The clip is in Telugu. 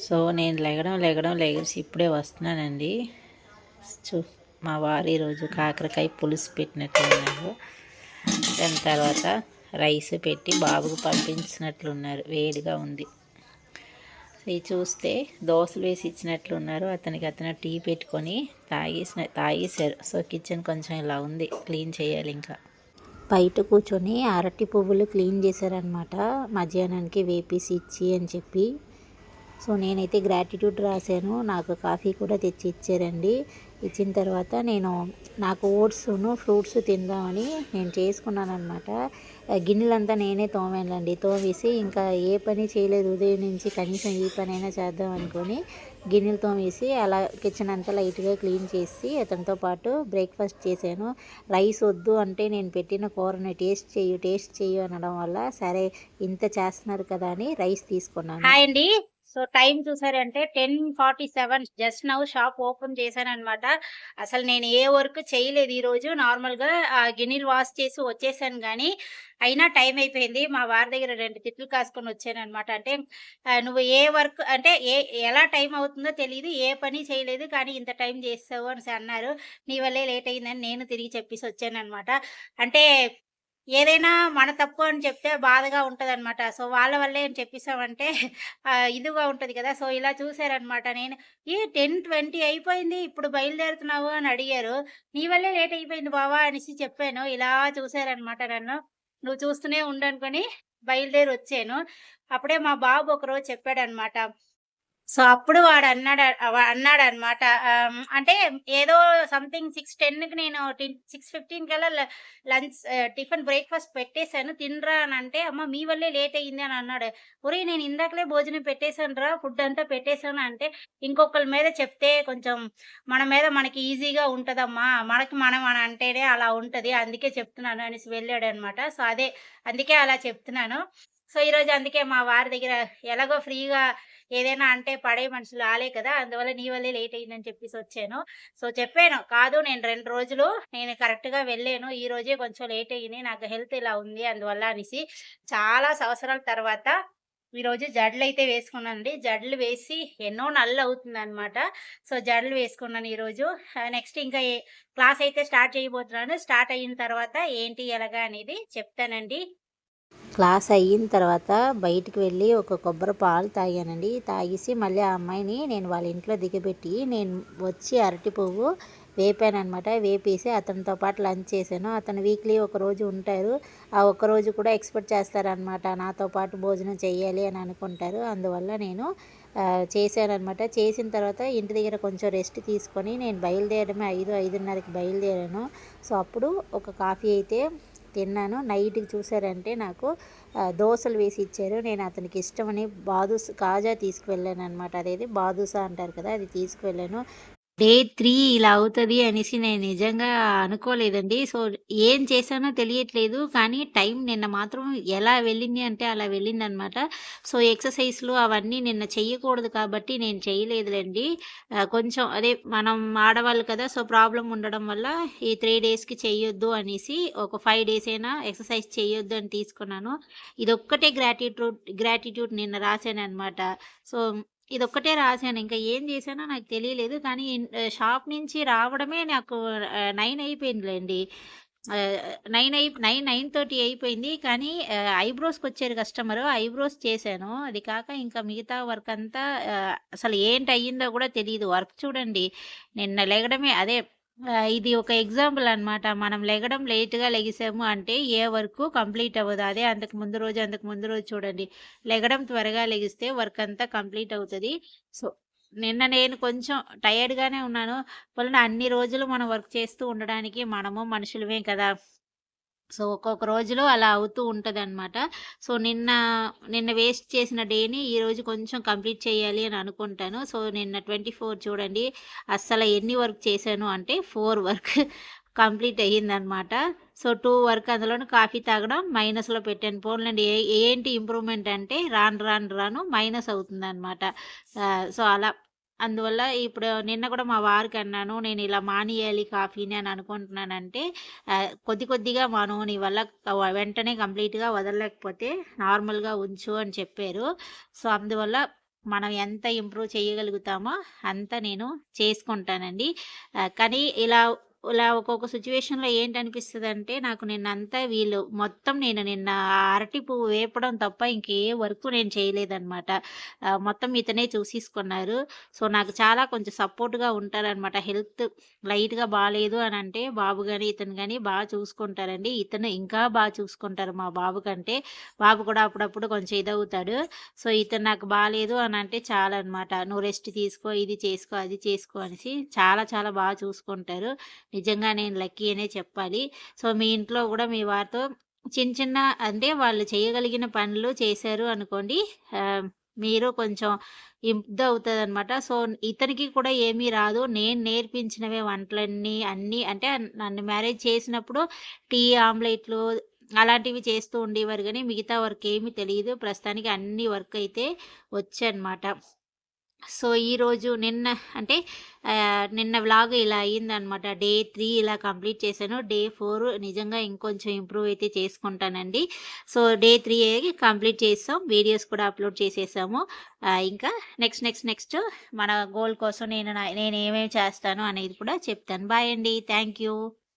సో నేను లెగసి ఇప్పుడే వస్తున్నానండి. చూ మా వారు ఈరోజు కాకరకాయ పులుసు పెట్టినట్లున్నారు. దాని తర్వాత రైస్ పెట్టి బాబుకు పంపించినట్లున్నారు. వేడిగా ఉంది. ఇది చూస్తే దోశలు వేసి ఇచ్చినట్లున్నారు. అతను టీ పెట్టుకొని తాగేశారు. సో కిచెన్ కొంచెం ఇలా ఉంది, క్లీన్ చేయాలి. ఇంకా బయట కూర్చొని అరటి పువ్వులు క్లీన్ చేశారనమాట, మధ్యాహ్నానికి వేపేసి ఇచ్చి అని చెప్పి. సో నేనైతే గ్రాటిట్యూడ్ రాశాను. నాకు కాఫీ కూడా తెచ్చి ఇచ్చారండి. ఇచ్చిన తర్వాత నాకు ఓట్స్ను ఫ్రూట్స్ తిందామని నేను చేసుకున్నాను అనమాట. గిన్నెలంతా నేనే తోమానండి. తోమేసి ఇంకా ఏ పని చేయలేదు ఉదయం నుంచి, కనీసం ఈ పని అయినా చేద్దాం అనుకొని గిన్నెలు తోమేసి అలా కిచెన్ అంతా లైట్గా క్లీన్ చేసి అతనితో పాటు బ్రేక్ఫాస్ట్ చేశాను. రైస్ వద్దు అంటే నేను పెట్టిన కూరని టేస్ట్ చేయు అనడం వల్ల సరే ఇంత చేస్తున్నారు కదా అని రైస్ తీసుకున్నాను. హాయ్ అండి. సో టైం చూసారంటే 10:47 జస్ట్ నౌ షాప్ ఓపెన్ చేశాను అనమాట. అసలు నేను ఏ వర్క్ చేయలేదు ఈరోజు. నార్మల్గా గిన్నెలు వాష్ చేసి వచ్చేసాను, కానీ అయినా టైం అయిపోయింది. మా వారి దగ్గర 2 తిట్లు కాసుకొని వచ్చాను అనమాట. అంటే నువ్వు ఏ వర్క్ అంటే ఎలా టైం అవుతుందో తెలియదు, ఏ పని చేయలేదు, కానీ ఇంత టైం చేస్తావు అని అన్నారు. నీ వల్లే లేట్ అయిందని నేను తిరిగి చెప్పేసి వచ్చాను అనమాట. అంటే ఏదైనా మన తప్పు అని చెప్తే బాధగా ఉంటదనమాట. సో, వాళ్ళ వల్లే అని చెప్పేసామంటే ఇదిగా ఉంటది కదా! సో, ఇలా చూసారనమాట. నేను 10:20 అయిపోయింది, ఇప్పుడు బయలుదేరుతున్నావు అని అడిగారు. నీ వల్లే లేట్ అయిపోయింది బావ అనేసి చెప్పాను. ఇలా చూసారనమాట నన్ను. నువ్వు చూస్తూనే ఉండనుకొని బయలుదేరొచ్చాను. అప్పుడే మా బాబు ఒకరోజు చెప్పాడనమాట. సో, అప్పుడు అన్నాడనమాట. అంటే ఏదో సంథింగ్ 6:10కి నేను 6:15 కల్లా లంచ్ టిఫిన్ బ్రేక్‌ఫాస్ట్ పెట్టేసాను, తినరా అనంటే, అమ్మ మీ వల్లే లేట్ అయింది అని అన్నాడు. ఒరేయ్! నేను ఇందాకలే భోజనం పెట్టేసానురా, ఫుడ్ అంతా పెట్టేసాను అంటే, ఇంకొకళ్ళ మీద చెప్తే కొంచెం మన మీద మనకి ఈజీగా ఉంటదమ్మా. మనకి మనం అని అంటేనే అలా ఉంటది. అందుకే చెప్తున్నాను అనేసి వెళ్ళాడనమాట. సో, అందుకే అలా చెప్తున్నాను. సో, ఈరోజు అందుకే మా వారి దగ్గర ఎలాగో ఫ్రీగా ఏదైనా అంటే పడే మనుషులు ఆలే కదా! అందువల్ల నీ వల్లే లేట్ అయిందని చెప్పేసొచ్చాను. సో, చెప్పాను. కాదు, నేను 2 రోజులు నేను కరెక్ట్‌గా వెళ్ళాను. ఈ రోజే కొంచెం లేట్ అయింది. నాకు హెల్త్ ఇలా ఉంది అందువల్ల అనేసి. చాలా సంవత్సరాల తర్వాత ఈరోజు జడలైతే వేసుకున్నానండి. జడలు వేసి ఎన్నో నెలలవుతుందనమాట. సో, జడలు వేసుకున్నాను ఈరోజు. నెక్స్ట్ ఇంకా క్లాస్ అయితే స్టార్ట్ చేయబోతున్నాను. స్టార్ట్ అయిన తర్వాత ఏంటి, ఎలాగా అనేది చెప్తానండి. క్లాస్ అయిన తర్వాత బయటికి వెళ్ళి ఒక కొబ్బరి పాలు తాగానండి. తాగేసి మళ్ళీ ఆ అమ్మాయిని నేను వాళ్ళ ఇంట్లో దిగబెట్టి నేను వచ్చి అరటి పువ్వు వేపాననమాట. వేపేసి అతనితో పాటు లంచ్ చేశాను. అతను వీక్లీ ఒకరోజు ఉంటారు. ఆ ఒక్కరోజు కూడా ఎక్స్పెక్ట్ చేస్తారనమాట, నాతో పాటు భోజనం చేయాలి అని అనుకుంటారు. అందువల్ల నేను చేశాననమాట. చేసిన తర్వాత ఇంటి దగ్గర కొంచెం రెస్ట్ తీసుకొని నేను బయలుదేరడమే 5:30కి బయలుదేరాను. సో, అప్పుడు ఒక కాఫీ అయితే తిన్నాను. నైట్‌కి చూసారంటే నాకు దోసలు వేసి ఇచ్చారు. నేను అతనికి ఇష్టమని కాజా తీసుకువెళ్ళాననమాట. అదేది బాదుషా అంటారు కదా! అది తీసుకువెళ్ళాను. డే 3 ఇలా అవుతది అనేసి నేను నిజంగా అనుకోలేదండి. సో, ఏం చేశానో తెలియట్లేదు, కానీ టైం నిన్న మాత్రం ఎలా వెళ్ళింది అంటే అలా వెళ్ళిందనమాట. సో, ఎక్సర్‌సైజ్‌లు అవన్నీ నిన్న చెయ్యకూడదు కాబట్టి నేను చేయలేదులెండి. కొంచెం అదే మనం ఆడవాళ్ళు కదా! సో, ప్రాబ్లమ్ ఉండడం వల్ల ఈ 3 డేస్‌కి చెయ్యొద్దు అనేసి ఒక 5 డేస్ అయినా ఎక్సర్‌సైజ్ చేయొద్దు అని తీసుకున్నాను. ఇదొక్కటే గ్రాటిట్యూడ్ నిన్న రాశాననమాట. సో, ఇదొక్కటే రాశాను. ఇంకా ఏం చేశానో నాకు తెలియలేదు. కానీ షాప్ నుంచి రావడమే నాకు 9 అయిపోయిందిలెండి. 9:30 అయిపోయింది. కానీ ఐబ్రోస్‌కొచ్చారు కస్టమరు. ఐబ్రోస్ చేశాను. అది కాక ఇంకా మిగతా వర్క్ అంతా అసలు ఏంటయ్యిందో కూడా తెలీదు. వర్క్ చూడండి, నిన్న లెగడమే అదే ఇది ఒక ఎగ్జాంపుల్ అనమాట. మనం లెగడం లేట్‌గా లెగిసాము అంటే ఏ వర్కు కంప్లీట్ అవ్వదు. అదే అంతకు ముందు రోజు చూడండి, లెగడం త్వరగా లెగిస్తే వర్క్ అంతా కంప్లీట్ అవుతది. సో, నిన్న నేను కొంచెం టయర్డ్‌గానే ఉన్నాను. వలన అన్ని రోజులు మనం వర్క్ చేస్తూ ఉండడానికి మనము మనుషులమే కదా! సో, ఒక్కొక్క రోజులో అలా అవుతూ ఉంటదనమాట. సో, నిన్న వేస్ట్ చేసిన డేని ఈరోజు కొంచెం కంప్లీట్ చేయాలి అని అనుకుంటాను. సో, నిన్న 24 చూడండి, అస్సలు ఎన్ని వర్క్ చేశాను అంటే 4 వర్క్ కంప్లీట్ అయ్యిందనమాట. సో, 2 వర్క్ అందులోను కాఫీ తాగడం మైనస్‌లో పెట్టాను. పోన్లెండి, ఏంటి ఇంప్రూవ్‌మెంట్ అంటే రాను మైనస్ అవుతుందనమాట. సో, అలా అందువల్ల ఇప్పుడు నిన్న కూడా మా వారికన్నాను, నేను ఇలా మానేయాలి కాఫీని అని అనుకుంటున్నానంటే, కొద్దిగా మాను, నీ వల్ల వెంటనే కంప్లీట్‌గా వదలలేకపోతే నార్మల్‌గా ఉంచు అని చెప్పారు. సో, అందువల్ల మనం ఎంత ఇంప్రూవ్ చేయగలుగుతామో అంత నేను చేసుకుంటానండి. కానీ ఇలా ఒక్కొక్క సిట్యుయేషన్‌లో ఏంటనిపిస్తదంటే, నాకు నిన్నంతా మొత్తం నేను నిన్న ఆ అరటి పువ్వు వేపడం తప్ప ఇంకే వర్కు నేను చేయలేదనమాట. మొత్తం ఇతనే చూసేసుకున్నారు. సో, నాకు చాలా కొంచెం సపోర్ట్‌గా ఉంటారనమాట. హెల్త్ లైట్‌గా బాలేదు అనంటే బాబు గాని, ఇతను గాని చూసుకుంటారండి. ఇతను ఇంకా చూసుకుంటారు మా బాబు కంటే. బాబు కూడా అప్పుడప్పుడు కొంచెం ఇదవుతాడు. సో, ఇతను నాకు బాలేదు అనంటే చాలనమాట. "నువ్వు రెస్ట్ తీసుకో, ఇది చేసుకో, అది చేసుకో" అనేసి చాలా చాలా చూసుకుంటారు. నిజంగా నేను లక్కీ అనే చెప్పాలి. సో, మీ ఇంట్లో గూడా మీ వారితో చిన్న చిన్న అంటే వాళ్ళు చేయగలిగిన పనులు చేశారు అనుకోండి. ఆహ్, మీరు కొంచెం ఇదవుతదనమాట. సో, ఇతనికి కూడా ఏమీ రాదు. నేను నేర్పించినవే వంటలన్నీ అన్నీ అంటే నన్ను మ్యారేజ్ చేసినప్పుడు టీ, ఆమ్లెట్‌లు అలాంటివి చేస్తూ ఉండేవారు గానీ, మిగతా వర్క్ ఏమీ తెలీదు. ప్రస్తుతానికి అన్ని వర్క్ అయితే వచ్చనమాట. సో, ఈరోజు నిన్న వ్లాగ్ ఇలా అయిందనమాట. డే 3 ఇలా కంప్లీట్ చేశాను. డే 4 నిజంగా ఇంకొంచెం ఇంప్రూవ్ అయితే చేసుకుంటానండి. సో, డే 3 కంప్లీట్ చేసాం. వీడియోస్ కూడా అప్‌లోడ్ చేసేసాము. ఇంకా నెక్స్ట్ మన గోల్ కోసం నేనేమేమి చేస్తాను అనేది కూడా చెప్తాను. బాయ్ అండి. Thank you.